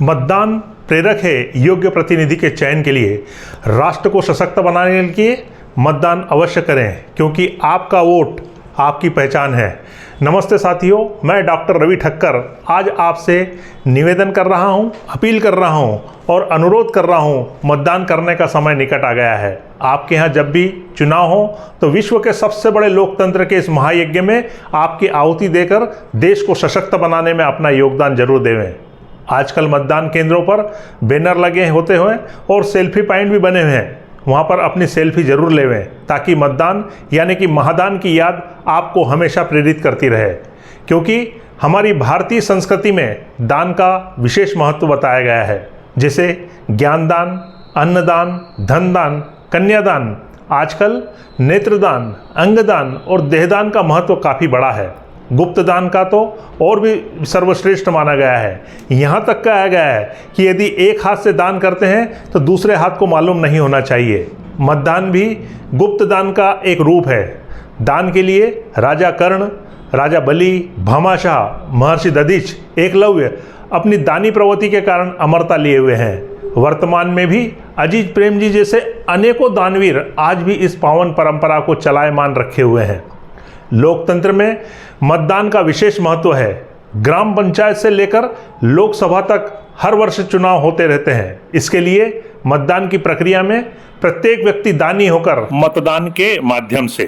मतदान प्रेरक है योग्य प्रतिनिधि के चयन के लिए। राष्ट्र को सशक्त बनाने के लिए मतदान अवश्य करें, क्योंकि आपका वोट आपकी पहचान है। नमस्ते साथियों, मैं डॉक्टर रवि ठक्कर आज आपसे निवेदन कर रहा हूं, अपील कर रहा हूं और अनुरोध कर रहा हूं। मतदान करने का समय निकट आ गया है। आपके यहाँ जब भी चुनाव हो तो विश्व के सबसे बड़े लोकतंत्र के इस महायज्ञ में आपकी आहुति देकर देश को सशक्त बनाने में अपना योगदान जरूर देवें। आजकल मतदान केंद्रों पर बैनर लगे होते हुए और सेल्फी पॉइंट भी बने हुए हैं, वहाँ पर अपनी सेल्फी जरूर लेवें, ताकि मतदान यानी कि महादान की याद आपको हमेशा प्रेरित करती रहे। क्योंकि हमारी भारतीय संस्कृति में दान का विशेष महत्व बताया गया है, जैसे ज्ञानदान, अन्नदान, धनदान, कन्यादान। आजकल नेत्रदान, अंगदान और देहदान का महत्व काफ़ी बड़ा है। गुप्त दान का तो और भी सर्वश्रेष्ठ माना गया है। यहाँ तक कहा गया है कि यदि एक हाथ से दान करते हैं तो दूसरे हाथ को मालूम नहीं होना चाहिए। मतदान भी गुप्त दान का एक रूप है। दान के लिए राजा कर्ण, राजा बलि, भामाशाह, महर्षि दधीच, एकलव्य अपनी दानी प्रवृत्ति के कारण अमरता लिए हुए हैं। वर्तमान में भी अजीत प्रेम जी जैसे अनेकों दानवीर आज भी इस पावन परंपरा को चलायमान रखे हुए हैं। लोकतंत्र में मतदान का विशेष महत्व है। ग्राम पंचायत से लेकर लोकसभा तक हर वर्ष चुनाव होते रहते हैं। इसके लिए मतदान की प्रक्रिया में प्रत्येक व्यक्ति दानी होकर मतदान के माध्यम से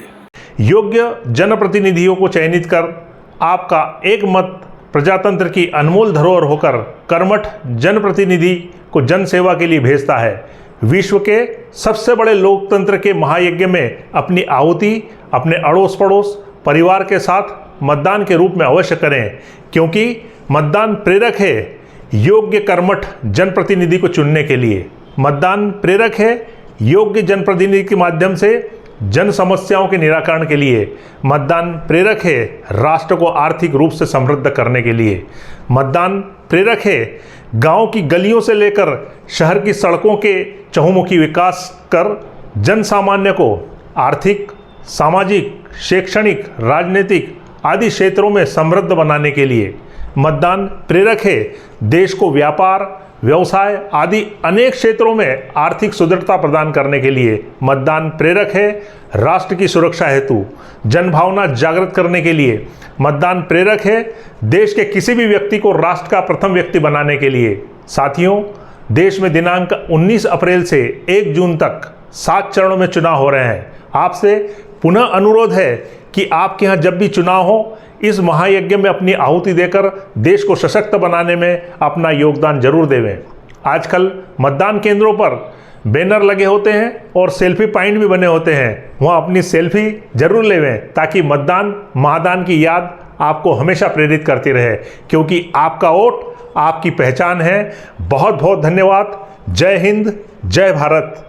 योग्य जनप्रतिनिधियों को चयनित कर आपका एक मत प्रजातंत्र की अनमोल धरोहर होकर कर्मठ जनप्रतिनिधि को जन सेवा के लिए भेजता है। विश्व के सबसे बड़े लोकतंत्र के महायज्ञ में अपनी आहुति अपने अड़ोस पड़ोस परिवार के साथ मतदान के रूप में अवश्य करें, क्योंकि मतदान प्रेरक है योग्य कर्मठ जनप्रतिनिधि को चुनने के लिए। मतदान प्रेरक है योग्य जनप्रतिनिधि के माध्यम से जन समस्याओं के निराकरण के लिए। मतदान प्रेरक है राष्ट्र को आर्थिक रूप से समृद्ध करने के लिए। मतदान प्रेरक है गांव की गलियों से लेकर शहर की सड़कों के चहुमुखी विकास कर जन सामान्य को आर्थिक, सामाजिक, शैक्षणिक, राजनीतिक आदि क्षेत्रों में समृद्ध बनाने के लिए। मतदान प्रेरक है देश को व्यापार, व्यवसाय आदि अनेक क्षेत्रों में आर्थिक सुदृढ़ता प्रदान करने के लिए। मतदान प्रेरक है राष्ट्र की सुरक्षा हेतु जनभावना जागृत करने के लिए। मतदान प्रेरक है देश के किसी भी व्यक्ति को राष्ट्र का प्रथम व्यक्ति बनाने के लिए। साथियों, देश में दिनांक 19 अप्रैल से 1 जून तक 7 चरणों में चुनाव हो रहे हैं। आपसे पुनः अनुरोध है कि आपके यहाँ जब भी चुनाव हो इस महायज्ञ में अपनी आहुति देकर देश को सशक्त बनाने में अपना योगदान जरूर देवें। आजकल मतदान केंद्रों पर बैनर लगे होते हैं और सेल्फी पॉइंट भी बने होते हैं, वहाँ अपनी सेल्फी जरूर लेवें, ताकि मतदान महादान की याद आपको हमेशा प्रेरित करती रहे, क्योंकि आपका वोट आपकी पहचान है। बहुत बहुत धन्यवाद। जय हिंद, जय भारत।